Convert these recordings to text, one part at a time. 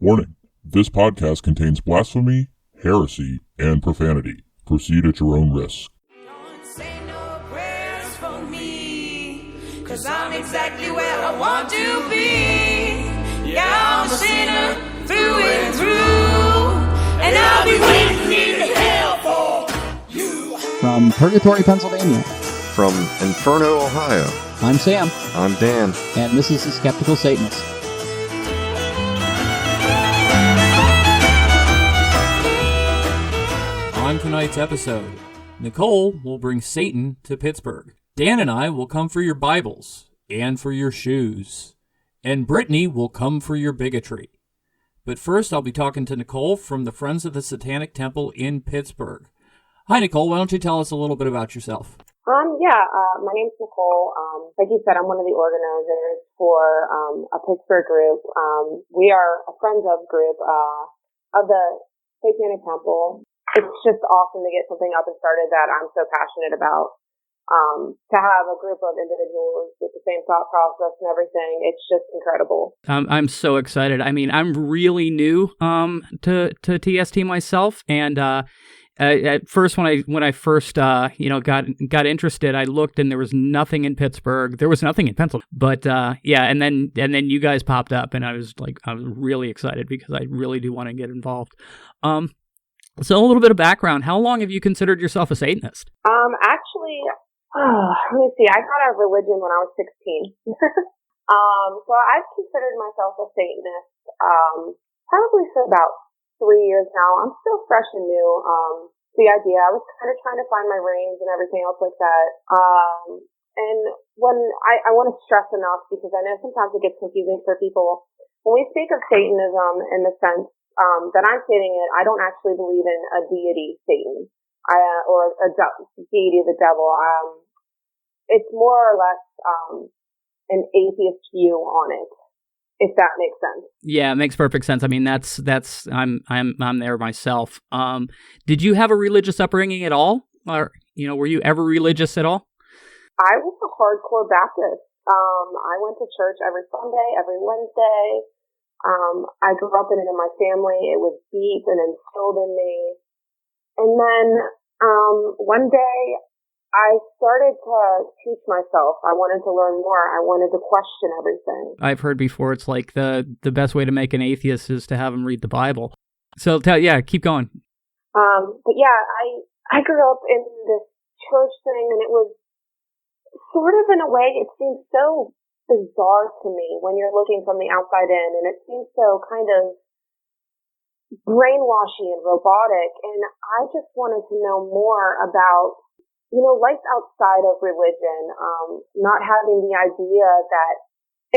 Warning, this podcast contains blasphemy, heresy, and profanity. Proceed at your own risk. Don't say no prayers for me, 'cause I'm exactly where I want to be. Yeah, I'm a sinner through and through, and I'll be waiting in hell for you. From Purgatory, Pennsylvania. From Inferno, Ohio. I'm Sam. I'm Dan. And this is The Skeptical Satanist. On tonight's episode, Nichole will bring Satan to Pittsburgh. Dan and I will come for your Bibles and for your shoes. And Brittany will come for your bigotry. But first, I'll be talking to Nichole from the Friends of the Satanic Temple in Pittsburgh. Hi, Nichole. Why don't you tell us a little bit about yourself? My name's Nichole. Like you said, I'm one of the organizers for a Pittsburgh group. We are a Friends of group of the Satanic Temple. It's just awesome to get something up and started that I'm so passionate about. To have a group of individuals with the same thought process and everything, it's just incredible. I'm so excited. I mean, I'm really new to TST myself, and at first when I first got interested, I looked and there was nothing in Pittsburgh. There was nothing in Pennsylvania. But and then you guys popped up, and I was really excited because I really do want to get involved. So a little bit of background. How long have you considered yourself a Satanist? Let me see. I got out of religion when I was 16. So I've considered myself a Satanist probably for about 3 years now. I'm still fresh and new. The idea, I was kind of trying to find my reins and everything else like that. And when I want to stress enough, because I know sometimes it gets confusing for people. When we speak of Satanism in the sense that I'm stating it, I don't actually believe in a deity, Satan, or a deity, the devil. It's more or less an atheist view on it, if that makes sense. Yeah, it makes perfect sense. I mean, that's I'm there myself. Did you have a religious upbringing at all, or were you ever religious at all? I was a hardcore Baptist. I went to church every Sunday, every Wednesday. I grew up in it in my family. It was deep and instilled in me. And then one day I started to teach myself. I wanted to learn more. I wanted to question everything. I've heard before it's like the best way to make an atheist is to have him read the Bible. So keep going. But yeah, I grew up in this church thing, and it was sort of, in a way, it seems so bizarre to me when you're looking from the outside in, and it seems so kind of brainwashy and robotic. And I just wanted to know more about, life outside of religion, not having the idea that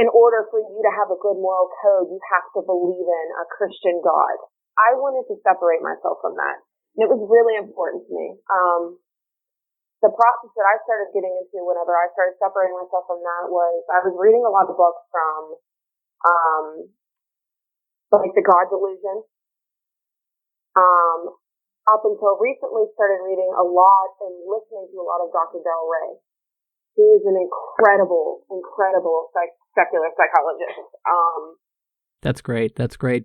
in order for you to have a good moral code, you have to believe in a Christian God. I wanted to separate myself from that. And it was really important to me. The process that I started getting into whenever I started separating myself from that was I was reading a lot of books from, The God Delusion. Up until recently started reading a lot and listening to a lot of Dr. Del Rey, who is an incredible secular psychologist. That's great.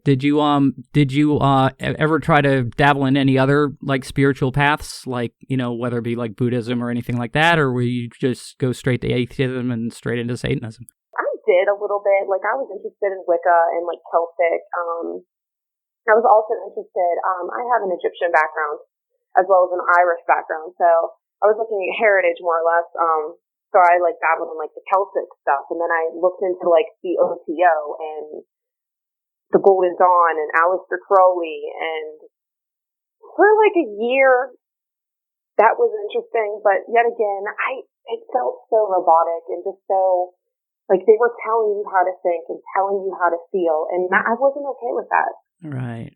Did you ever try to dabble in any other spiritual paths, whether it be like Buddhism or anything like that, or were you just go straight to atheism and straight into Satanism? I did a little bit. I was interested in Wicca and Celtic. I was also interested. I have an Egyptian background as well as an Irish background, so I was looking at heritage more or less. So I dabbled in the Celtic stuff, and then I looked into the OTO and the Golden Dawn and Aleister Crowley, and for a year that was interesting, but yet again it felt so robotic and just so they were telling you how to think and telling you how to feel, and I wasn't okay with that. Right.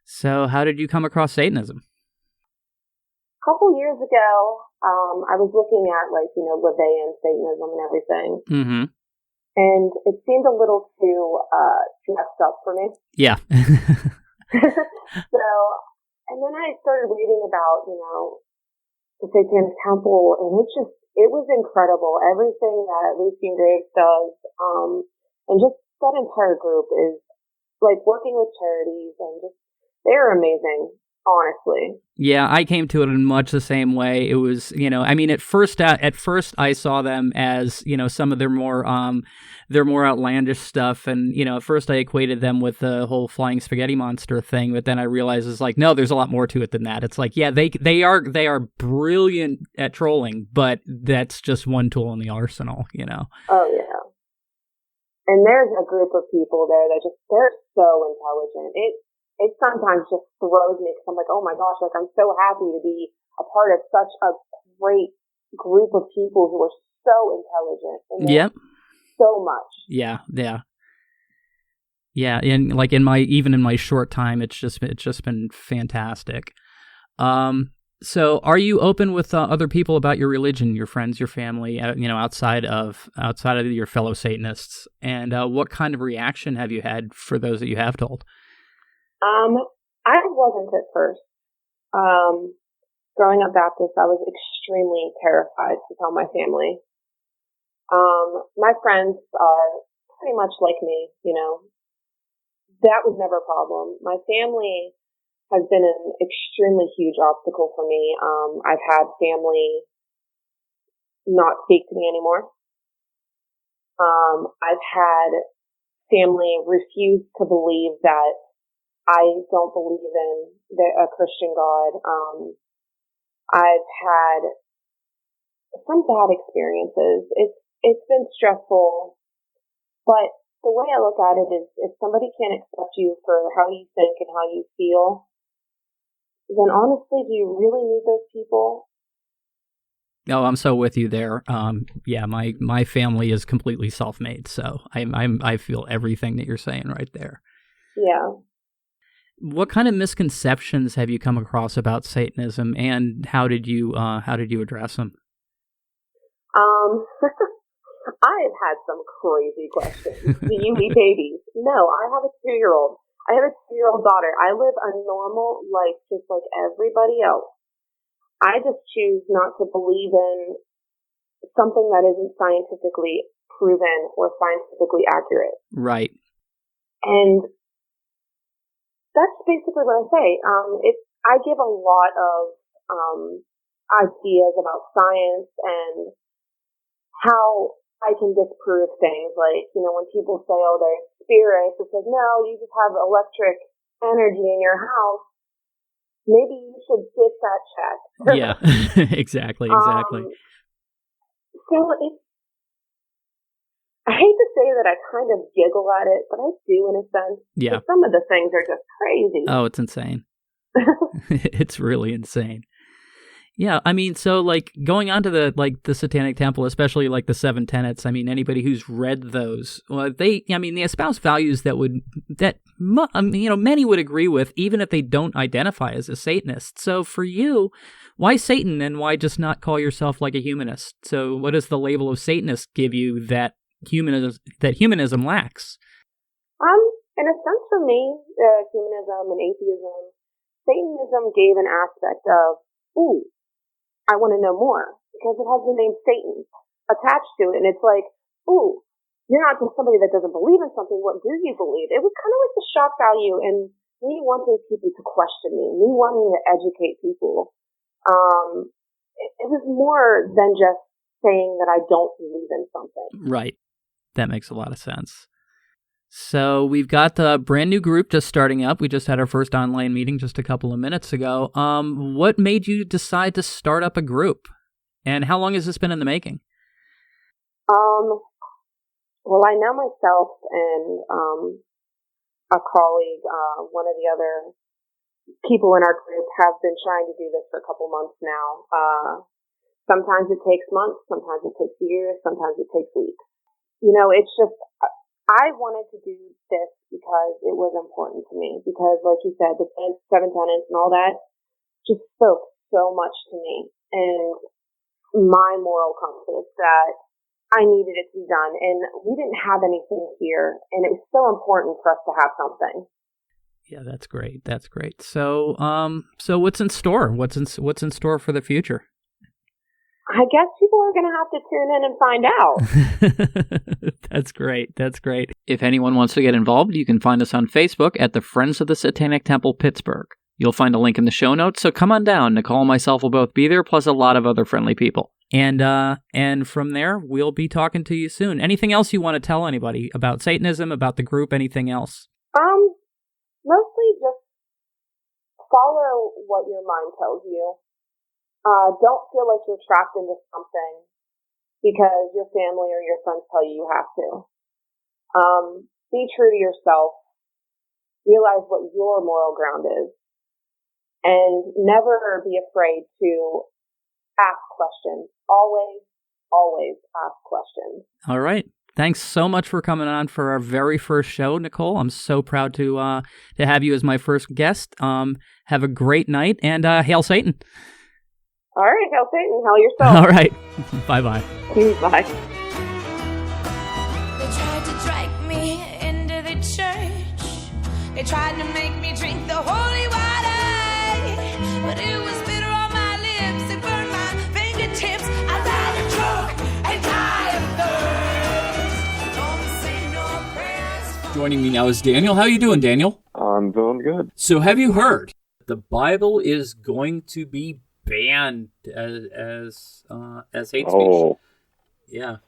So how did you come across Satanism? A couple years ago, I was looking at LaVeyan Satanism and everything. Mm-hmm. And it seemed a little too dressed up for me. Yeah. So, and then I started reading about, the Satanic Temple, and it was incredible. Everything that Lucien Graves does, and just that entire group is like working with charities and just, they're amazing, honestly. Yeah, I came to it in much the same way. It was, I mean, at first I saw them as, some of their more outlandish stuff, and at first I equated them with the whole flying spaghetti monster thing, but then I realized it's like, no, there's a lot more to it than that. It's like, yeah, they are brilliant at trolling, but that's just one tool in the arsenal, Oh yeah. And there's a group of people there that they're so intelligent. It sometimes just throws me because I'm like, oh my gosh, like I'm so happy to be a part of such a great group of people who are so intelligent. And yep. So much. Yeah. And like even in my short time, it's just been fantastic. So are you open with other people about your religion, your friends, your family, outside of your fellow Satanists? And what kind of reaction have you had for those that you have told? I wasn't at first. Growing up Baptist, I was extremely terrified to tell my family. My friends are pretty much like me, That was never a problem. My family has been an extremely huge obstacle for me. I've had family not speak to me anymore. I've had family refuse to believe that I don't believe in a Christian God. I've had some bad experiences. It's been stressful, but the way I look at it is if somebody can't accept you for how you think and how you feel, then honestly, do you really need those people? No, I'm so with you there. Yeah, my family is completely self-made, so I feel everything that you're saying right there. Yeah. What kind of misconceptions have you come across about Satanism, and how did you address them? I have had some crazy questions. Do you eat babies? No, I have a 2-year-old. I have a 2-year-old daughter. I live a normal life just like everybody else. I just choose not to believe in something that isn't scientifically proven or scientifically accurate. Right. And that's basically what I say. I give a lot of ideas about science and how I can disprove things. Like, when people say, oh, they're spirits, it's like, no, you just have electric energy in your house. Maybe you should get that checked. Yeah, exactly. So I hate to say that I kind of giggle at it, but I do in a sense. Yeah. Some of the things are just crazy. Oh, it's insane. It's really insane. Yeah, I mean, so like going on to the Satanic Temple, especially like the 7 tenets. I mean, anybody who's read those, well, they espouse values that many would agree with, even if they don't identify as a Satanist. So for you, why Satan, and why just not call yourself like a humanist? So what does the label of Satanist give you that humanism lacks? In a sense, for me, humanism and atheism, Satanism gave an aspect of, ooh, I want to know more, because it has the name Satan attached to it. And it's like, ooh, you're not just somebody that doesn't believe in something. What do you believe? It was kind of like the shock value and me wanting people to question me wanting to educate people. It was more than just saying that I don't believe in something. Right. That makes a lot of sense. So we've got a brand new group just starting up. We just had our first online meeting just a couple of minutes ago. What made you decide to start up a group? And how long has this been in the making? Well, I know myself and a colleague, one of the other people in our group have been trying to do this for a couple months now. Sometimes it takes months, sometimes it takes years, sometimes it takes weeks. It's just, I wanted to do this because it was important to me. Because, like you said, the 7 tenets and all that just spoke so much to me and my moral compass that I needed it to be done. And we didn't have anything here, and it was so important for us to have something. Yeah, that's great. That's great. So, what's in store? What's in store for the future? I guess people are going to have to tune in and find out. That's great. That's great. If anyone wants to get involved, you can find us on Facebook at the Friends of the Satanic Temple Pittsburgh. You'll find a link in the show notes, so come on down. Nichole and myself will both be there, plus a lot of other friendly people. And from there, we'll be talking to you soon. Anything else you want to tell anybody about Satanism, about the group, anything else? Mostly just follow what your mind tells you. Don't feel like you're trapped into something because your family or your friends tell you have to. Be true to yourself. Realize what your moral ground is. And never be afraid to ask questions. Always, always ask questions. All right. Thanks so much for coming on for our very first show, Nichole. I'm so proud to have you as my first guest. Have a great night, and hail Satan. All right, hail Satan. Hail yourself. All right. Bye-bye. Bye. They tried to drag me into the church. They tried to make me drink the holy water, but it was bitter on my lips. It burned my fingertips. I'd rather choke and die of thirst. Don't say no prayers. Joining me now is Daniel. How you doing, Daniel? I'm doing good. So have you heard the Bible is going to be banned as hate speech? Oh. Yeah.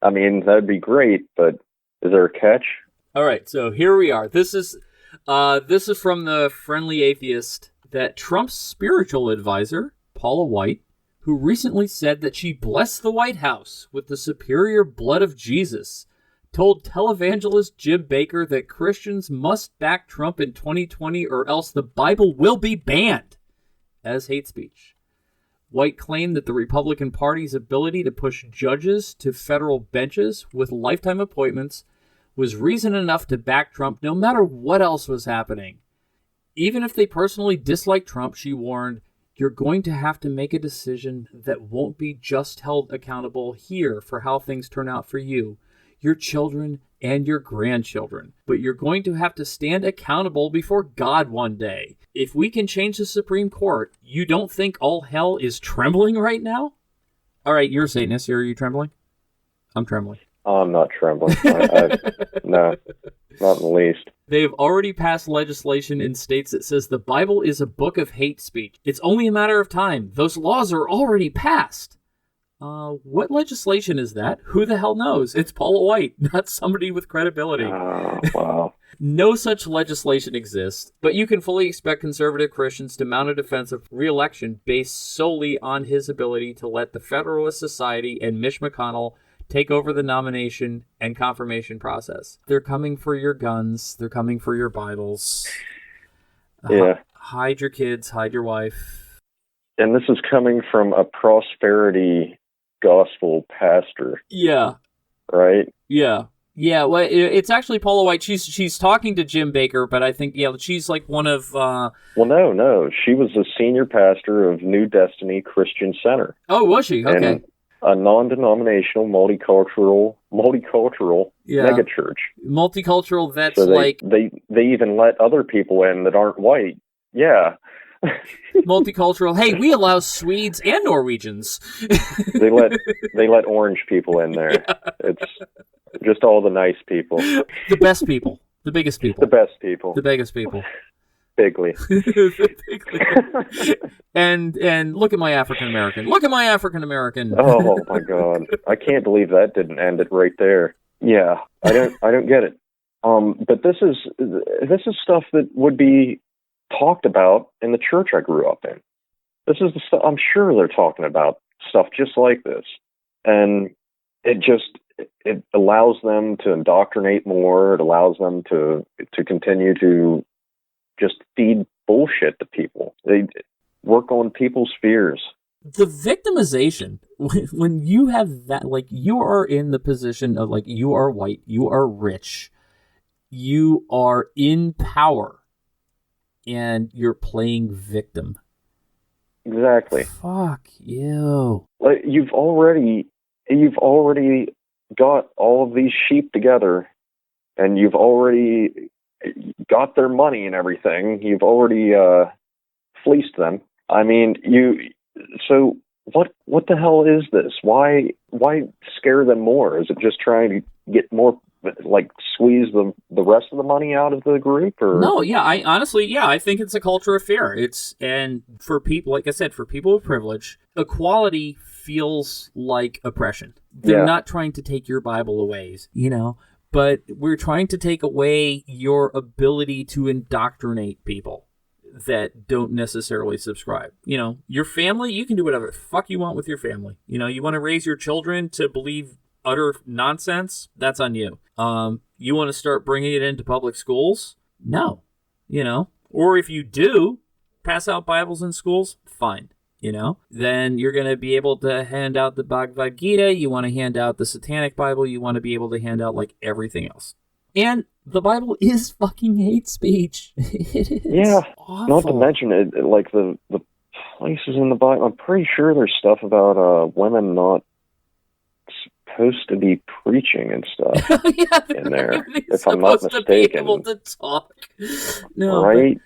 I mean, that'd be great, but is there a catch? All right, so here we are. This is from the Friendly Atheist, that Trump's spiritual advisor, Paula White, who recently said that she blessed the White House with the superior blood of Jesus, told televangelist Jim Baker that Christians must back Trump in 2020 or else the Bible will be banned as hate speech. White claimed that the Republican Party's ability to push judges to federal benches with lifetime appointments was reason enough to back Trump no matter what else was happening. Even if they personally dislike Trump, she warned, you're going to have to make a decision that won't be just held accountable here for how things turn out for you, your children, and your grandchildren. But you're going to have to stand accountable before God one day. If we can change the Supreme Court, you don't think all hell is trembling right now? All right, you're a Satanist. Are you trembling? I'm trembling. I'm not trembling. No, not in the least. They have already passed legislation in states that says the Bible is a book of hate speech. It's only a matter of time. Those laws are already passed. What legislation is that? Who the hell knows? It's Paula White, not somebody with credibility. Oh, wow. No such legislation exists, but you can fully expect conservative Christians to mount a defense of re-election based solely on his ability to let the Federalist Society and Mitch McConnell take over the nomination and confirmation process. They're coming for your guns. They're coming for your Bibles. Yeah. Hide your kids. Hide your wife. And this is coming from a prosperity gospel pastor. Yeah. Right? Yeah. Yeah, well, it's actually Paula White. She's talking to Jim Baker, but I think, yeah, she's like one of... Well, no. She was the senior pastor of New Destiny Christian Center. Oh, was she? Okay. And a non-denominational, multicultural megachurch. Multicultural, that's so like... They even let other people in that aren't white. Yeah. Multicultural. Hey, we allow Swedes and Norwegians. they let orange people in there. Yeah. It's just all the nice people. The best people. The biggest people. The best people. The biggest people. Bigly. And look at my African American. Look at my African American. Oh my God. I can't believe that didn't end it right there. Yeah. I don't get it. But this is stuff that would be talked about in the church I grew up in. This is the stuff, I'm sure they're talking about stuff just like this. And it allows them to indoctrinate more. It allows them to continue to just feed bullshit to people. They work on people's fears. The victimization, when you have that, like, you are in the position of, like, you are white, you are rich, you are in power, and you're playing victim. Exactly. Fuck you. Like, you've already got all of these sheep together, and you've already got their money and everything. You've already fleeced them. I mean, so what the hell is this? Why scare them more? Is it just trying to get more like squeeze the rest of the money out of the group? Or No, yeah, I think it's a culture of fear. And for people, like I said, for people with privilege, equality feels like oppression. They're not trying to take your Bible away, but we're trying to take away your ability to indoctrinate people that don't necessarily subscribe. Your family, you can do whatever the fuck you want with your family. You want to raise your children to believe utter nonsense, that's on you. You want to start bringing it into public schools? No. Or if you do pass out Bibles in schools, fine. Then you're going to be able to hand out the Bhagavad Gita. You want to hand out the Satanic Bible. You want to be able to hand out like everything else. And the Bible is fucking hate speech. It is. Yeah. Awful. Not to mention it, like the places in the Bible. I'm pretty sure there's stuff about women not supposed to be preaching and stuff in there. If I'm not mistaken, to be able to talk. No, right?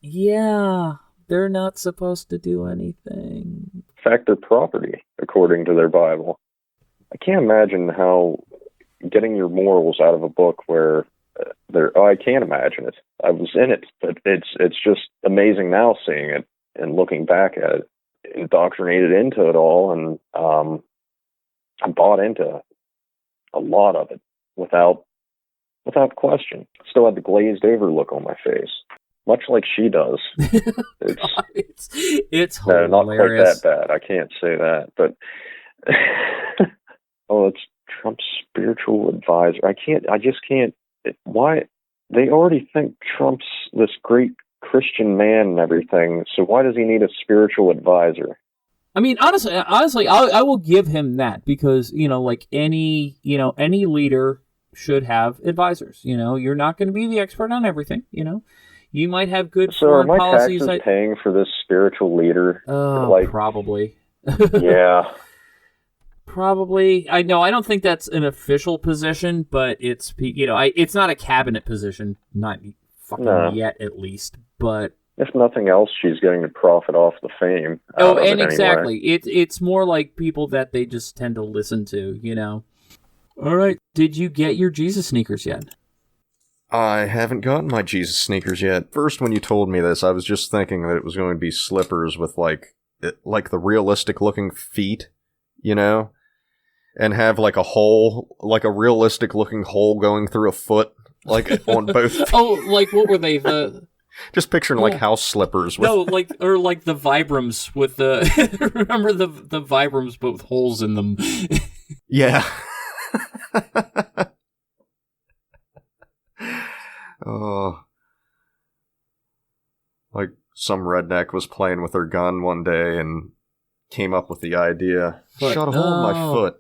Yeah. They're not supposed to do anything. In fact, they're property, according to their Bible. I can't imagine how getting your morals out of a book where I can't imagine it. I was in it, but it's just amazing now seeing it and looking back at it, indoctrinated into it all, and I bought into a lot of it without question. Still had the glazed over look on my face. Much like she does. It's hilarious. No, not quite that bad. I can't say that. But, it's Trump's spiritual advisor. I just can't. Why? They already think Trump's this great Christian man and everything, so why does he need a spiritual advisor? I mean, honestly, I will give him that because, like any leader should have advisors. You're not going to be the expert on everything, You might have good foreign policies. So are my taxes paying for this spiritual leader? Probably. Yeah. Probably. I don't think that's an official position, but it's, it's not a cabinet position, not fucking yet at least, but... If nothing else, she's getting to profit off the fame. And exactly. Anyway. It's more like people that they just tend to listen to, All right. Did you get your Jesus sneakers yet? I haven't gotten my Jesus sneakers yet. First, when you told me this, I was just thinking that it was going to be slippers with like the realistic looking feet, and have like a hole, like a realistic looking hole going through a foot, like on both feet. Oh, like what were they? Just picturing like house slippers. No, like the Vibrams with the remember the Vibrams but with holes in them. Yeah. Oh, like some redneck was playing with her gun one day and came up with the idea. Shut a hole in my foot.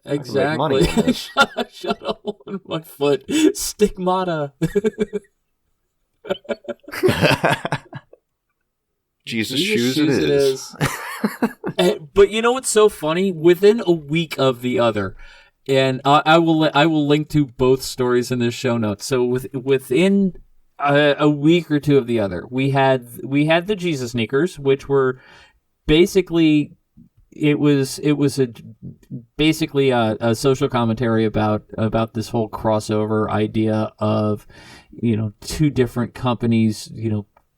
Exactly. Shut a hole in my foot. Stigmata. Jesus shoes it is. But you know what's so funny? Within a week of the other, and I will link to both stories in the show notes. So within a week or two of the other, we had the Jesus sneakers, which were basically basically a social commentary about this whole crossover idea of two different companies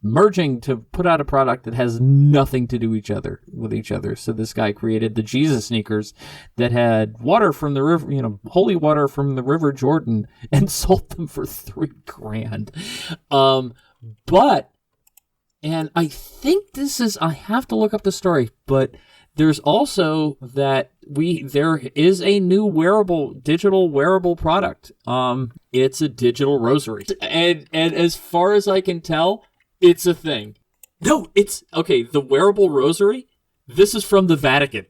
merging to put out a product that has nothing to do with each other. So this guy created the Jesus sneakers that had water from the river, holy water from the River Jordan, and sold them for $3,000. And I think I have to look up the story, but there's also there is a new digital wearable product. It's a digital rosary. And as far as I can tell, it's a thing. No, it's okay. The wearable rosary. This is from the Vatican.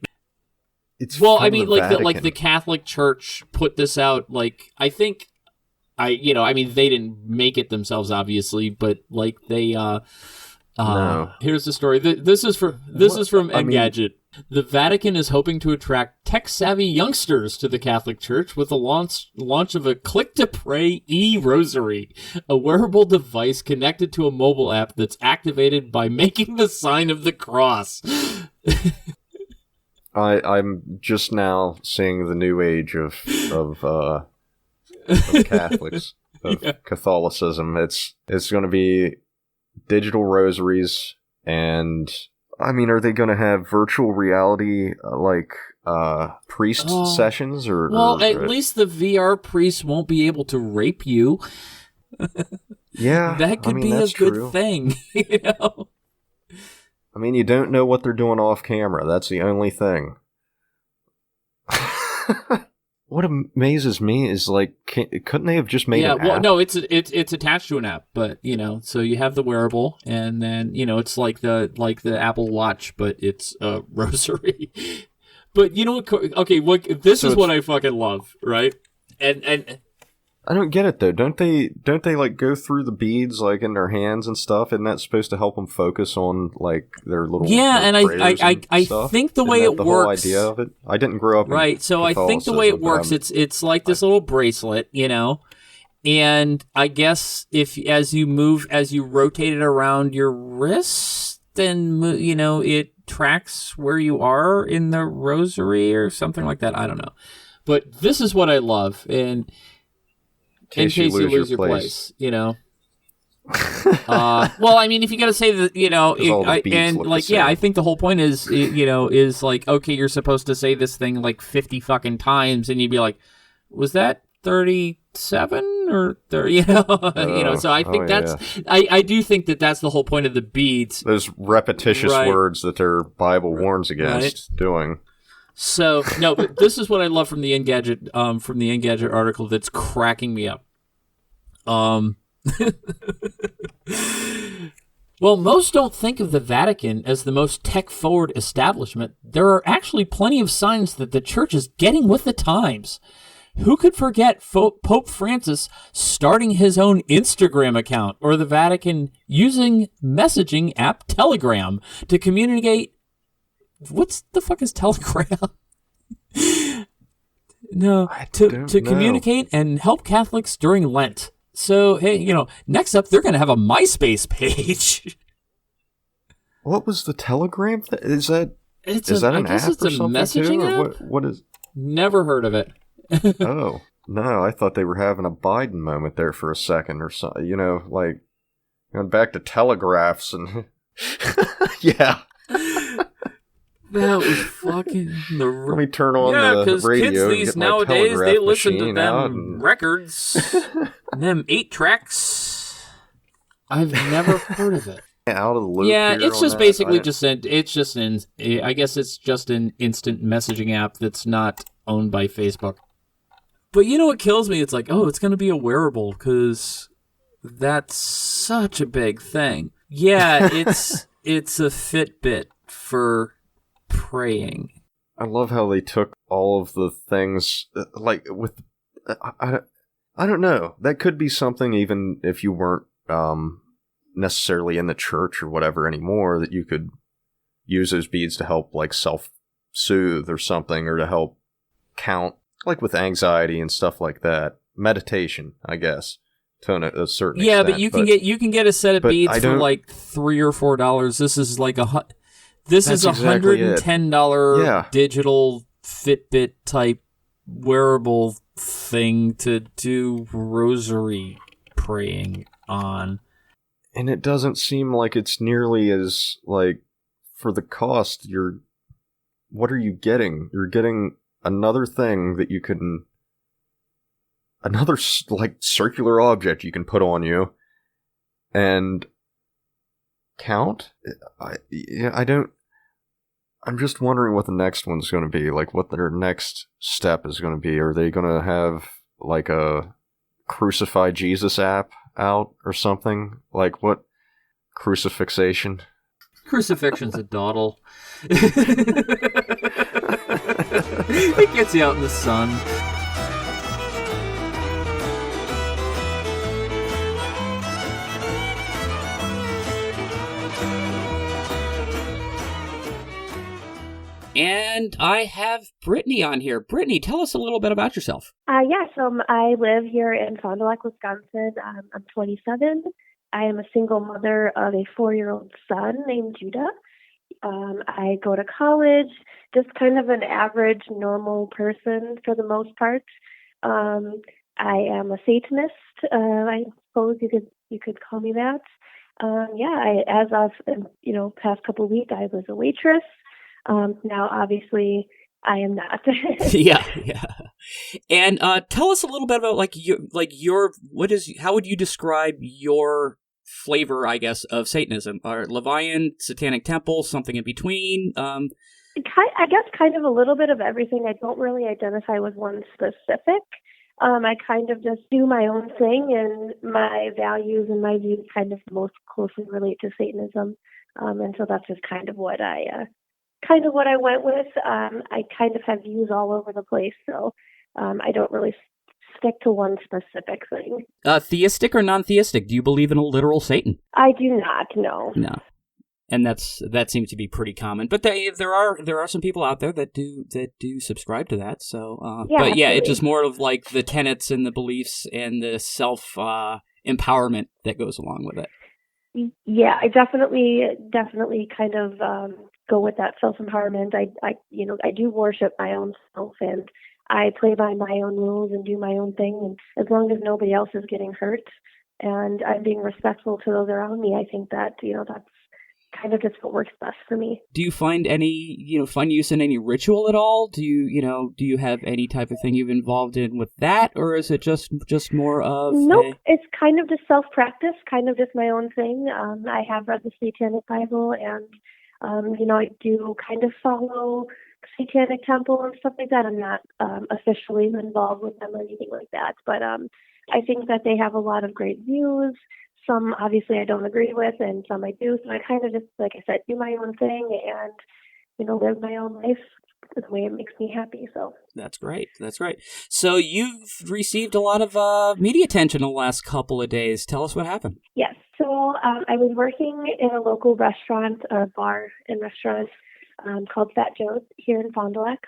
It's the Catholic Church put this out. Like I think, they didn't make it themselves, obviously, but like they. No. Here's the story. This is from Engadget. The Vatican is hoping to attract tech-savvy youngsters to the Catholic Church with the launch of a click-to-pray e-rosary, a wearable device connected to a mobile app that's activated by making the sign of the cross. I'm just now seeing the new age of of Catholics, of Catholicism. It's going to be digital rosaries, and I mean, are they going to have virtual reality priest sessions or? Well, at least the VR priest won't be able to rape you. Yeah, that could be a good thing. You know. I mean, you don't know what they're doing off camera. That's the only thing. What amazes me is couldn't they have just made an app? No, it's attached to an app, but so you have the wearable, and then it's like the Apple Watch, but it's a rosary. But you know what? Okay, this is what I fucking love, right? And I don't get it though. Don't they go through the beads in their hands and stuff? Isn't that supposed to help them focus on their little and I think the way it the works. Whole idea of it. I didn't grow up right. So I think the way it works, it's like this little bracelet, and I guess as you rotate it around your wrist, then it tracks where you are in the rosary or something like that. I don't know, but this is what I love and. In case you lose your place. Well, I mean, if you got to say that, I think the whole point is, okay, you're supposed to say this thing 50 fucking times, and you'd be like, was that 37 or 30? So I think I do think that that's the whole point of the beads. Those repetitious words that their Bible warns against doing. So no, but this is what I love from the Engadget article that's cracking me up. Well, most don't think of the Vatican as the most tech-forward establishment. There are actually plenty of signs that the church is getting with the times. Who could forget Pope Francis starting his own Instagram account, or the Vatican using messaging app Telegram to communicate. What the fuck is Telegram? No, to communicate and help Catholics during Lent. So, hey, next up, they're going to have a MySpace page. What was the Telegram? Is that an app or something? It's a messaging app? What is? Never heard of it. Oh, no, I thought they were having a Biden moment there for a second or something. Going back to telegraphs and... Yeah. That was fucking Let me turn on the radio. Kids these nowadays, they listen to them records, them 8-tracks. I've never heard of it. Out of the loop. Yeah, it's just basically I guess it's just an instant messaging app that's not owned by Facebook. But you know what kills me? It's it's going to be a wearable because that's such a big thing. Yeah, it's a Fitbit for praying. I love how they took all of the things with I don't know. That could be something even if you weren't necessarily in the church or whatever anymore, that you could use those beads to help self-soothe or something, or to help count with anxiety and stuff like that. Meditation, I guess, to a certain extent. But you can get a set of beads for $3 or $4. This is This is $110 digital Fitbit type wearable thing to do rosary praying on. And it doesn't seem like it's nearly as, for the cost, what are you getting? You're getting another thing that you can, another, circular object you can put on you and count? I'm just wondering what the next one's going to be, what their next step is going to be. Are they going to have, a Crucify Jesus app out or something? What? Crucifixation? Crucifixion's a dawdle. It gets you out in the sun. And I have Brittany on here. Brittany, tell us a little bit about yourself. I live here in Fond du Lac, Wisconsin. I'm 27. I am a single mother of a 4-year-old son named Judah. I go to college, just kind of an average, normal person for the most part. I am a Satanist. I suppose you could call me that. As of past couple of weeks, I was a waitress. Now, obviously, I am not. Yeah. And tell us a little bit about how would you describe your flavor, I guess, of Satanism? Or Levian, Satanic Temple, something in between? I guess kind of a little bit of everything. I don't really identify with one specific. I kind of just do my own thing, and my values and my views kind of most closely relate to Satanism. And so that's just kind of what I went with. I kind of have views all over the place, so I don't really stick to one specific thing. Theistic or non-theistic? Do you believe in a literal Satan? I do not, no. No. And that seems to be pretty common, but there are some people out there that do subscribe to that. So, but yeah, it's just more of like the tenets and the beliefs and the self empowerment that goes along with it. Yeah, I definitely kind of go with that self empowerment. I do worship my own self, and I play by my own rules and do my own thing. And as long as nobody else is getting hurt, and I'm being respectful to those around me, I think that that's kind of just what works best for me. Do you find any, fun use in any ritual at all? Do you have any type of thing you've involved in with that, or is it just more of? Nope, it's kind of just self-practice, kind of just my own thing. I have read the Satanic Bible, and I do kind of follow Satanic Temple and stuff like that. I'm not officially involved with them or anything like that, but I think that they have a lot of great views. Some obviously I don't agree with, and some I do. So I kind of just, like I said, do my own thing and, live my own life the way it makes me happy. So that's great. So you've received a lot of media attention the last couple of days. Tell us what happened. Yes. So I was working in a local restaurant, or bar and restaurant called Fat Joe's here in Fond du Lac.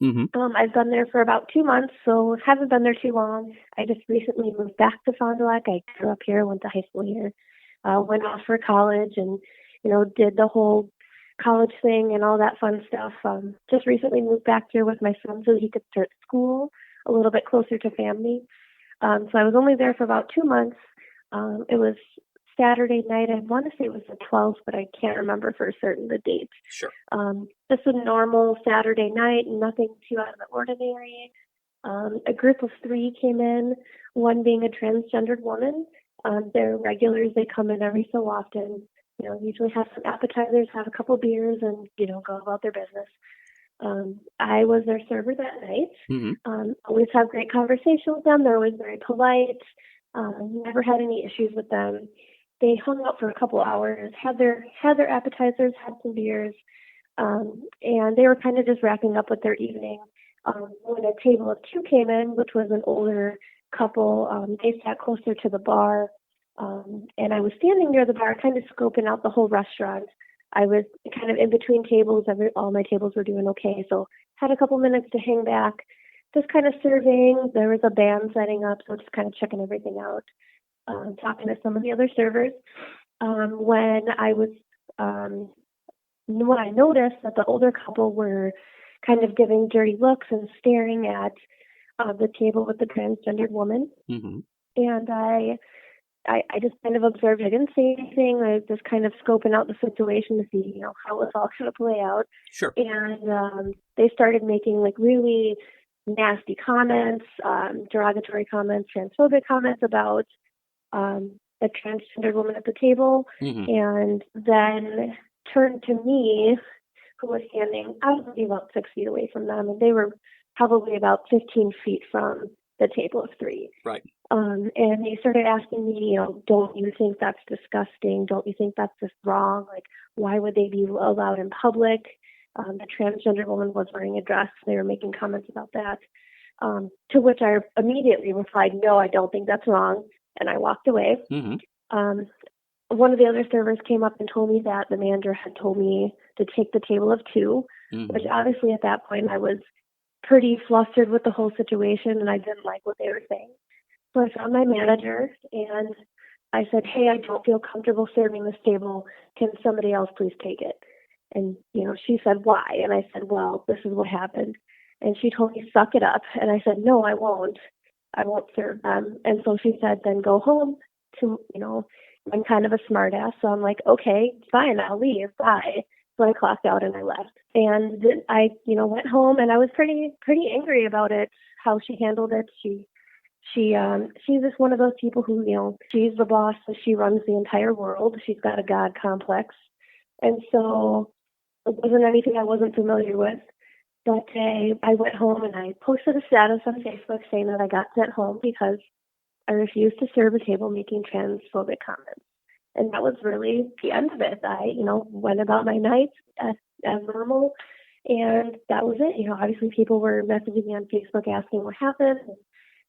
Mm-hmm. I've been there for about 2 months, so haven't been there too long. I just recently moved back to Fond du Lac. I grew up here, went to high school here, went off for college, and did the whole college thing and all that fun stuff. Just recently moved back here with my son so he could start school a little bit closer to family. So I was only there for about 2 months. It was Saturday night. I want to say it was the 12th, but I can't remember for certain the date. Sure. Just a normal Saturday night, nothing too out of the ordinary. A group of 3 came in, one being a transgendered woman. They're regulars. They come in every so often, usually have some appetizers, have a couple beers, and, go about their business. I was their server that night. Mm-hmm. Always have great conversation with them. They're always very polite. Never had any issues with them. They hung out for a couple hours, had their appetizers, had some beers, and they were kind of just wrapping up with their evening. When a table of 2 came in, which was an older couple, they sat closer to the bar, and I was standing near the bar, kind of scoping out the whole restaurant. I was kind of in between tables. All my tables were doing okay, so had a couple minutes to hang back, just kind of surveying. There was a band setting up, so just kind of checking everything out. Talking to some of the other servers, when I noticed that the older couple were kind of giving dirty looks and staring at the table with the transgendered woman. Mm-hmm. And I just kind of observed. I didn't say anything. I was just kind of scoping out the situation to see, how it was all going to play out. Sure. And they started making like really nasty comments, derogatory comments, transphobic comments about a transgendered woman at the table, mm-hmm. and then turned to me, who was standing, I was about 6 feet away from them, and they were probably about 15 feet from the table of 3. Right. And they started asking me, don't you think that's disgusting? Don't you think that's just wrong? Like, why would they be allowed in public? The transgender woman was wearing a dress. They were making comments about that. To which I immediately replied, no, I don't think that's wrong. And I walked away. Mm-hmm. One of the other servers came up and told me that the manager had told me to take the table of 2, mm-hmm. which obviously at that point I was pretty flustered with the whole situation, and I didn't like what they were saying. So I found my manager and I said, hey, I don't feel comfortable serving this table. Can somebody else please take it? And, she said, why? And I said, well, this is what happened. And she told me, suck it up. And I said, no, I won't. I won't serve them. And so she said, then go home to, I'm kind of a smart ass. So I'm like, okay, fine, I'll leave. Bye. So I clocked out and I left. And then I, went home and I was pretty angry about it, how she handled it. She's just one of those people who, she's the boss, so she runs the entire world. She's got a God complex. And so it wasn't anything I wasn't familiar with. That day, I went home and I posted a status on Facebook saying that I got sent home because I refused to serve a table making transphobic comments. And that was really the end of it. I, went about my night as normal, and that was it. Obviously people were messaging me on Facebook asking what happened.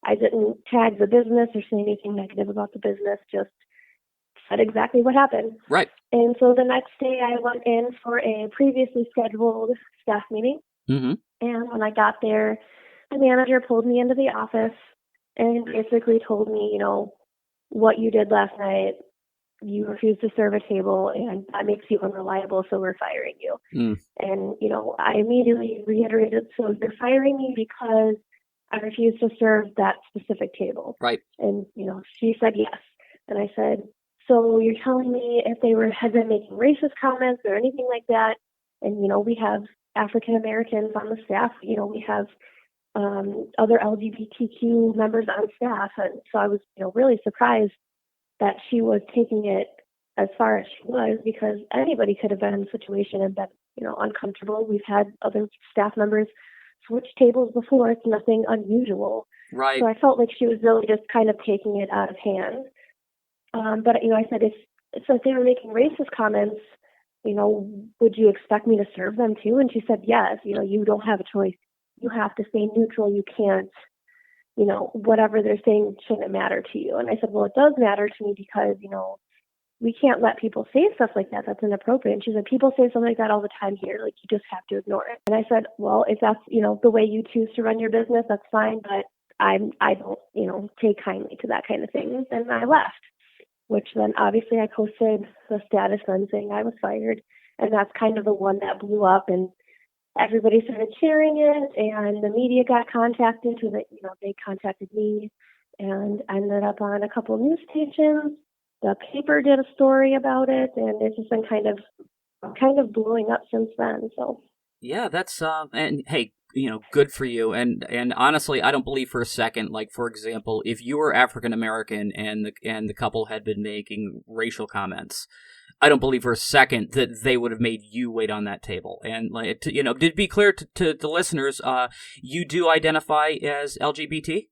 I didn't tag the business or say anything negative about the business, just said exactly what happened. Right. And so the next day I went in for a previously scheduled staff meeting. Mm-hmm. And when I got there, the manager pulled me into the office and basically told me, what you did last night, you refused to serve a table, and that makes you unreliable, so we're firing you. Mm. And, I immediately reiterated, so you're firing me because I refused to serve that specific table. Right. And, she said yes. And I said, so you're telling me if they had been making racist comments or anything like that, and, we have African Americans on the staff, we have other LGBTQ members on staff. And so I was, really surprised that she was taking it as far as she was, because anybody could have been in the situation and been, uncomfortable. We've had other staff members switch tables before. It's nothing unusual. Right. So I felt like she was really just kind of taking it out of hand. But, I said, if they were making racist comments, would you expect me to serve them too? And she said, yes, you don't have a choice. You have to stay neutral. You can't, whatever they're saying shouldn't matter to you. And I said, well, it does matter to me because, we can't let people say stuff like that. That's inappropriate. And she said, people say something like that all the time here. Like, you just have to ignore it. And I said, well, if that's, the way you choose to run your business, that's fine. But I don't, take kindly to that kind of thing. And I left, which then obviously I posted the status then saying I was fired. And that's kind of the one that blew up, and everybody started sharing it, and the media got contacted. They contacted me and ended up on a couple news stations. The paper did a story about it, and it's just been kind of blowing up since then. So yeah, that's and hey, good for you. And honestly, I don't believe for a second, like, for example, if you were African American and the couple had been making racial comments, I don't believe for a second that they would have made you wait on that table. And to be clear to the listeners, you do identify as LGBT?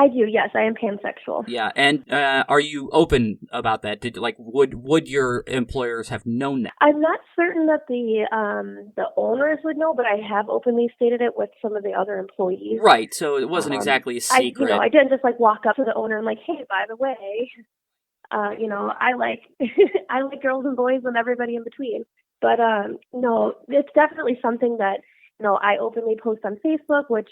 I do, yes. I am pansexual. Yeah, and are you open about that? Would your employers have known that? I'm not certain that the owners would know, but I have openly stated it with some of the other employees. Right, so it wasn't exactly a secret. I didn't just walk up to the owner and hey, by the way, I like I like girls and boys and everybody in between. But no, it's definitely something that I openly post on Facebook, which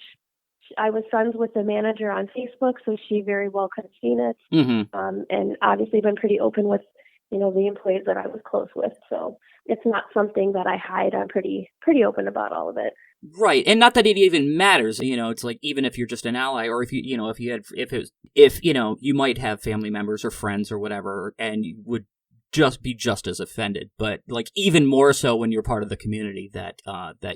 I was friends with the manager on Facebook, so she very well could have seen it. Mm-hmm. And obviously been pretty open with, the employees that I was close with. So it's not something that I hide. I'm pretty open about all of it. Right, and not that it even matters. It's like, even if you're just an ally, or if you might have family members or friends or whatever, and you would just be just as offended, but even more so when you're part of the community that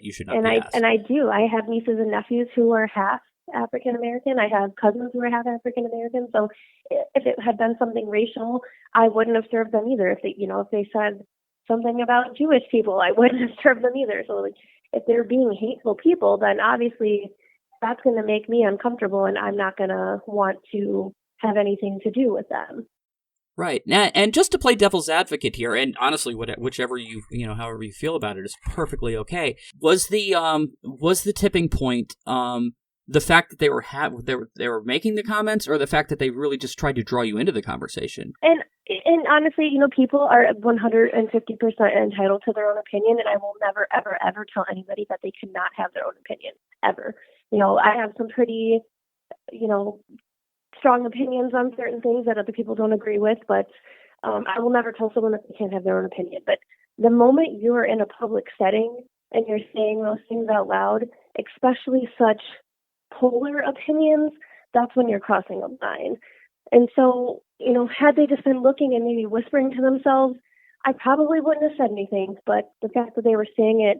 you should not be asked. And I do. I have nieces and nephews who are half African American. I have cousins who are half African American. So if it had been something racial, I wouldn't have served them either. If they said something about Jewish people, I wouldn't have served them either. So if they're being hateful people, then obviously that's going to make me uncomfortable, and I'm not going to want to have anything to do with them. Right. And just to play devil's advocate here, and honestly, whichever however you feel about it is perfectly okay. Was the tipping point the fact that they were making the comments, or the fact that they really just tried to draw you into the conversation? And honestly, people are 150% entitled to their own opinion, and I will never, ever, ever tell anybody that they cannot have their own opinion, ever. I have some pretty, strong opinions on certain things that other people don't agree with, but I will never tell someone that they can't have their own opinion. But the moment you are in a public setting and you're saying those things out loud, especially such polar opinions, that's when you're crossing a line. And so, had they just been looking and maybe whispering to themselves, I probably wouldn't have said anything. But the fact that they were saying it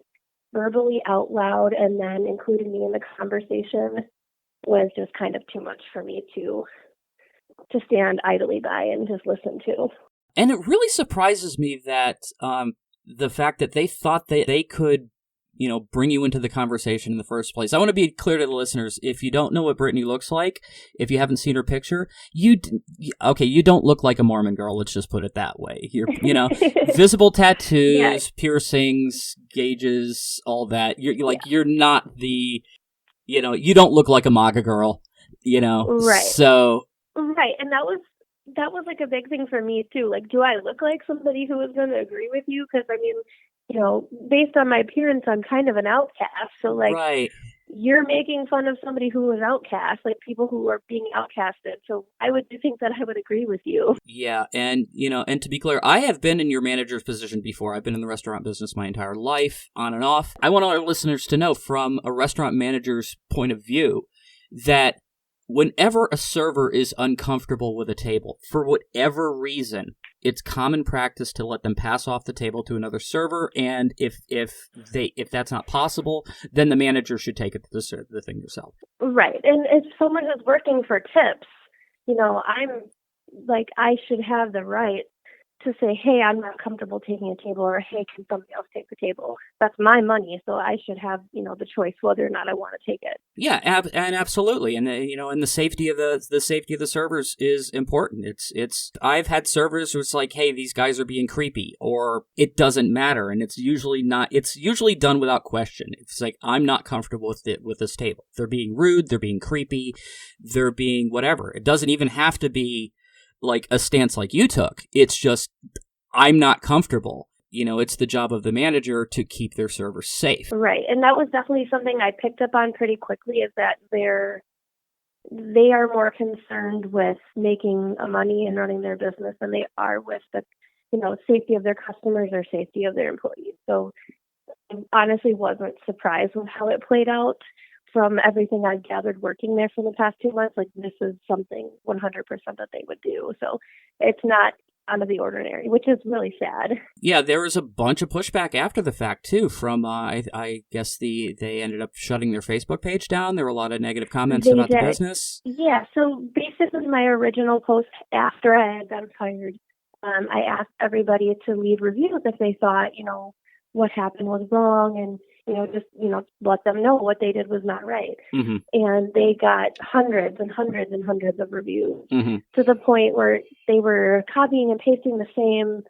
verbally out loud and then including me in the conversation was just kind of too much for me to stand idly by and just listen to. And it really surprises me that the fact that they thought that they could, bring you into the conversation in the first place. I want to be clear to the listeners. If you don't know what Brittany looks like, if you haven't seen her picture, you don't look like a Mormon girl. Let's just put it that way. You're, visible tattoos, Yeah. Piercings, gauges, all that. You're not the, you don't look like a MAGA girl, Right. So. Right. And that was like a big thing for me too. Like, do I look like somebody who is going to agree with you? Because based on my appearance, I'm kind of an outcast. So like, Right. You're making fun of somebody who is outcast, like people who are being outcasted. So I would think that I would agree with you. Yeah, and and to be clear, I have been in your manager's position before. I've been in the restaurant business my entire life, on and off. I want our listeners to know, from a restaurant manager's point of view, that whenever a server is uncomfortable with a table, for whatever reason, it's common practice to let them pass off the table to another server, and if that's not possible, then the manager should take it to the thing yourself. Right. And if someone is working for tips, I'm like, I should have the right to say, hey, I'm not comfortable taking a table, or hey, can somebody else take the table? That's my money, so I should have, the choice whether or not I want to take it. Yeah, and absolutely, and and the safety of the servers is important. It's I've had servers where it's like, hey, these guys are being creepy, or it doesn't matter, and it's usually not. It's usually done without question. It's like, I'm not comfortable with this table. They're being rude. They're being creepy. They're being whatever. It doesn't even have to be like a stance like you took. It's just, I'm not comfortable. It's the job of the manager to keep their servers safe. Right. And that was definitely something I picked up on pretty quickly, is that they are more concerned with making money and running their business than they are with the, safety of their customers or safety of their employees. So I honestly wasn't surprised with how it played out. From everything I've gathered working there for the past 2 months, like, this is something 100% that they would do. So it's not out of the ordinary, which is really sad. Yeah, there was a bunch of pushback after the fact too. From I guess they ended up shutting their Facebook page down. There were a lot of negative comments about the business. Yeah. So basically, my original post after I had been fired, I asked everybody to leave reviews if they thought what happened was wrong, and just let them know what they did was not right. Mm-hmm. And they got hundreds and hundreds and hundreds of reviews, mm-hmm. to the point where they were copying and pasting the same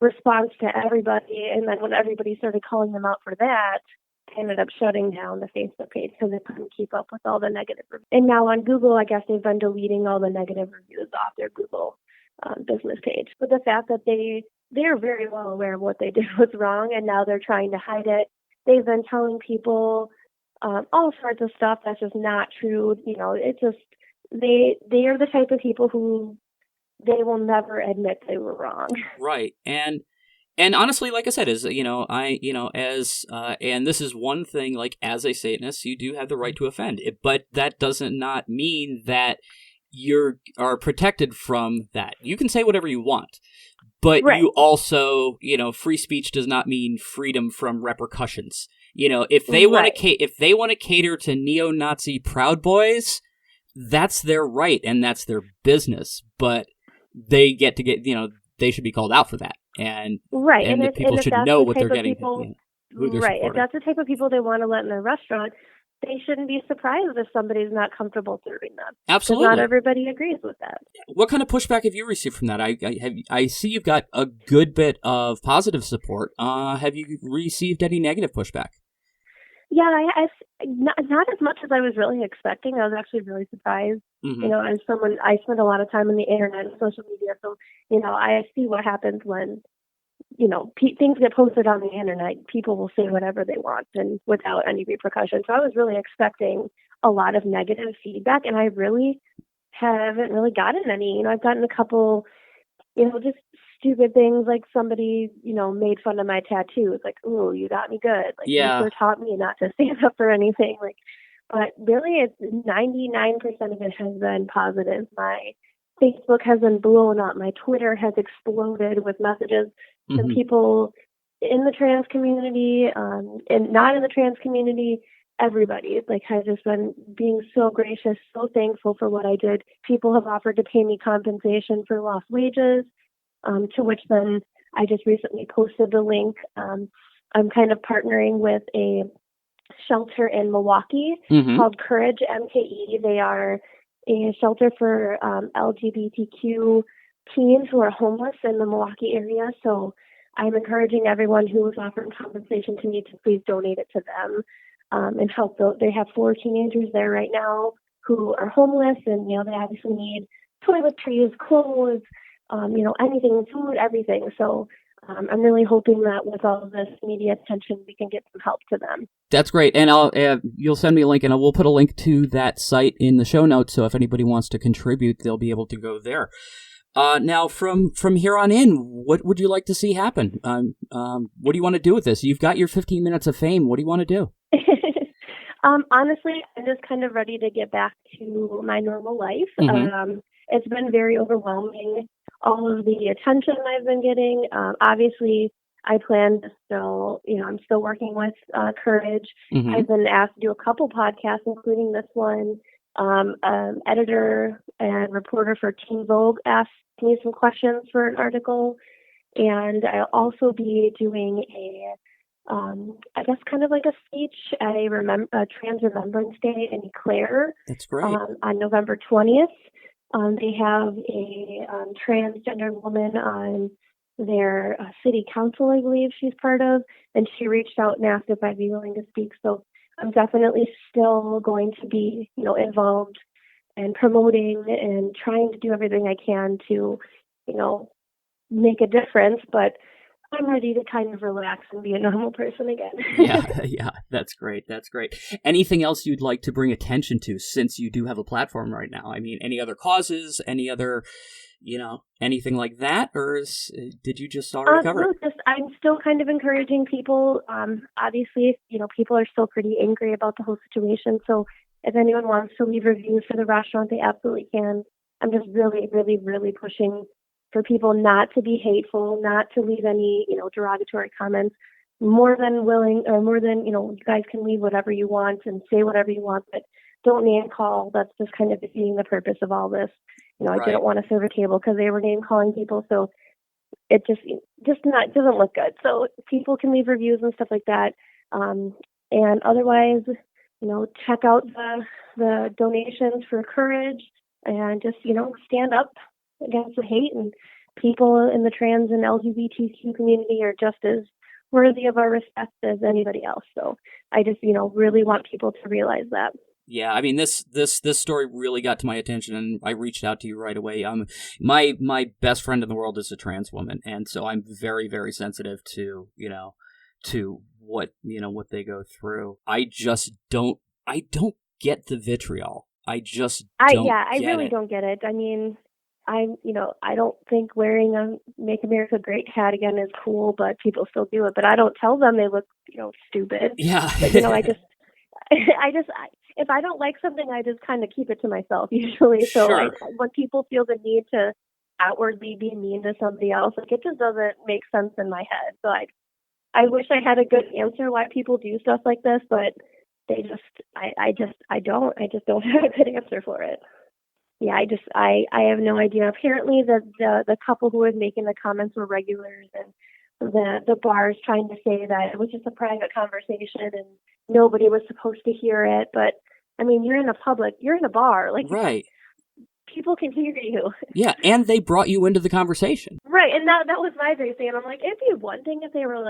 response to everybody. And then when everybody started calling them out for that, they ended up shutting down the Facebook page because they couldn't keep up with all the negative reviews. And now on Google, I guess they've been deleting all the negative reviews off their Google business page. But the fact that they're very well aware of what they did was wrong, and now they're trying to hide it. They've been telling people all sorts of stuff that's just not true. It's just, they are the type of people who they will never admit they were wrong. Right. And honestly, like I said, and this is one thing, like, as a Satanist, you do have the right to offend, but that doesn't not mean that you are protected from that. You can say whatever you want. But right. You also, free speech does not mean freedom from repercussions. If they want to cater to neo-Nazi Proud Boys, that's their right and that's their business. But they they should be called out for that. And right, and if people should know what they're getting. People, who they're right, supporting. if that's the type of people they want to let in their restaurant, they shouldn't be surprised if somebody's not comfortable serving them. Absolutely. Because not everybody agrees with that. What kind of pushback have you received from that? I see you've got a good bit of positive support. Have you received any negative pushback? Yeah, I not as much as I was really expecting. I was actually really surprised. Mm-hmm. As someone, I spend a lot of time on the internet and social media, so I see what happens when things get posted on the internet. People will say whatever they want and without any repercussion. So I was really expecting a lot of negative feedback, and I really haven't really gotten any. I've gotten a couple, just stupid things, like somebody, made fun of my tattoos. Like, ooh, you got me good. Like, yeah. you sure taught me not to stand up for anything. Like, But really, it's 99% of it has been positive. My Facebook has been blown up. My Twitter has exploded with messages from people in the trans community, and not in the trans community. Everybody has just been being so gracious, so thankful for what I did. People have offered to pay me compensation for lost wages, to which then I just recently posted the link. I'm kind of partnering with a shelter in Milwaukee called Courage MKE. They are a shelter for LGBTQ teens who are homeless in the Milwaukee area. So I'm encouraging everyone who is offering compensation to me to please donate it to them. And help those. They have 4 teenagers there right now who are homeless, and they obviously need toiletries, clothes, anything, food, everything. So I'm really hoping that with all of this media attention, we can get some help to them. That's great, and you'll send me a link, and we'll put a link to that site in the show notes. So if anybody wants to contribute, they'll be able to go there. Now, from here on in, what would you like to see happen? What do you want to do with this? You've got your 15 minutes of fame. What do you want to do? Honestly, I'm just kind of ready to get back to my normal life. It's been very overwhelming, all of the attention I've been getting. Obviously, I plan to still, I'm still working with Courage. I've been asked to do a couple podcasts, including this one. Editor and reporter for Teen Vogue asked me some questions for an article. And I'll also be doing I guess kind of like a speech at a Trans Remembrance Day in Clare. That's great. On November 20th. They have a transgender woman on their city council, I believe she's part of, and she reached out and asked if I'd be willing to speak. So I'm definitely still going to be, involved and promoting and trying to do everything I can to, make a difference. But I'm ready to kind of relax and be a normal person again. Yeah, that's great. That's great. Anything else you'd like to bring attention to, since you do have a platform right now? I mean, any other causes, any other, anything like that, or did you just already cover it? I'm still kind of encouraging people. Obviously, people are still pretty angry about the whole situation. So if anyone wants to leave reviews for the restaurant, they absolutely can. I'm just really, really, really pushing for people not to be hateful, not to leave any, derogatory comments. More than willing, or more than, you guys can leave whatever you want and say whatever you want, but don't name call. That's just kind of defeating the purpose of all this. I didn't want to serve a table because they were name calling people, so it just doesn't look good. So people can leave reviews and stuff like that. And otherwise, check out the donations for Courage and just, stand up against the hate. And people in the trans and LGBTQ community are just as worthy of our respect as anybody else. So I just, really want people to realize that. Yeah, I mean, this story really got to my attention, and I reached out to you right away. My best friend in the world is a trans woman, and so I'm very, very sensitive to what they go through. I don't get the vitriol. I really don't get it. I mean, I don't think wearing a Make America Great hat again is cool, but people still do it. But I don't tell them they look, stupid. Yeah. But, if I don't like something, I just kind of keep it to myself usually. So sure. When people feel the need to outwardly be mean to somebody else, it just doesn't make sense in my head. So I wish I had a good answer why people do stuff like this, but I don't have a good answer for it. Yeah, I have no idea. Apparently the couple who was making the comments were regulars, and the bar is trying to say that it was just a private conversation and nobody was supposed to hear it. But I mean, you're in a bar, right. People can hear you. Yeah, and they brought you into the conversation. Right, and that was my big thing. And I'm like, it'd be one thing if they were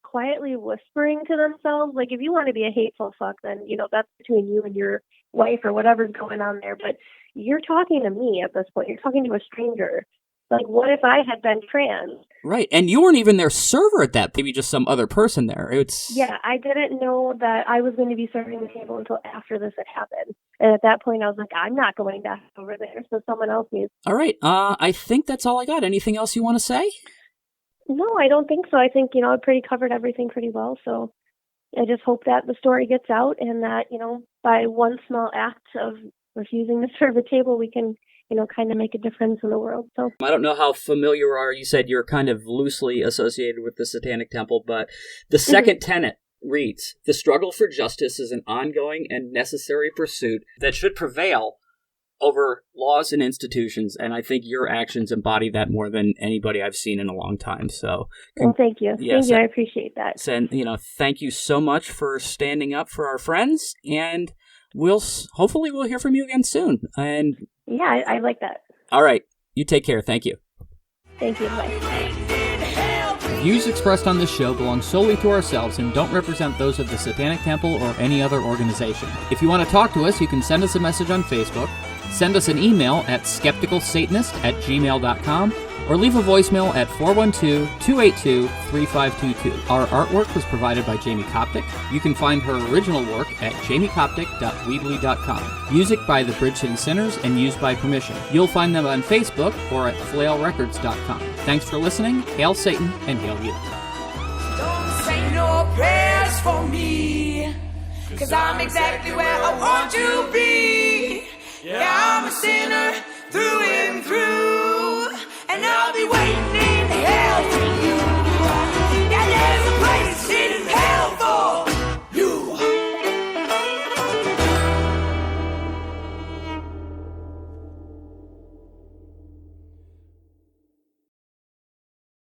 quietly whispering to themselves. If you want to be a hateful fuck, then that's between you and your wife or whatever's going on there. But you're talking to me at this point. You're talking to a stranger. What if I had been trans? Right, and you weren't even their server at that. Maybe just some other person there. Yeah, I didn't know that I was going to be serving the table until after this had happened. And at that point, I was like, I'm not going back over there, so someone else needs. All right, I think that's all I got. Anything else you want to say? No, I don't think so. I think, I covered everything pretty well. So I just hope that the story gets out and that, by one small act of refusing to serve a table, we can, kind of make a difference in the world. So I don't know how familiar you are. You said you're kind of loosely associated with the Satanic Temple, but the second tenet reads, "The struggle for justice is an ongoing and necessary pursuit that should prevail over laws and institutions," and I think your actions embody that more than anybody I've seen in a long time. So, well, thank you. Yes, thank you. I appreciate that. And thank you so much for standing up for our friends, and hopefully we'll hear from you again soon. And yeah, I like that. All right, you take care. Thank you. Thank you. Bye. Views expressed on this show belong solely to ourselves and don't represent those of the Satanic Temple or any other organization. If you want to talk to us, you can send us a message on Facebook, send us an email at skepticalsatanist@gmail.com, or leave a voicemail at 412-282-3522. Our artwork was provided by Jamie Koptic. You can find her original work at jamiekoptic.weebly.com. Music by the Bridgeton Sinners and used by permission. You'll find them on Facebook or at flailrecords.com. Thanks for listening. Hail Satan and hail you. Don't say no prayers for me, 'cause I'm exactly where I want to be. Yeah, I'm a sinner through and through, and I'll be waiting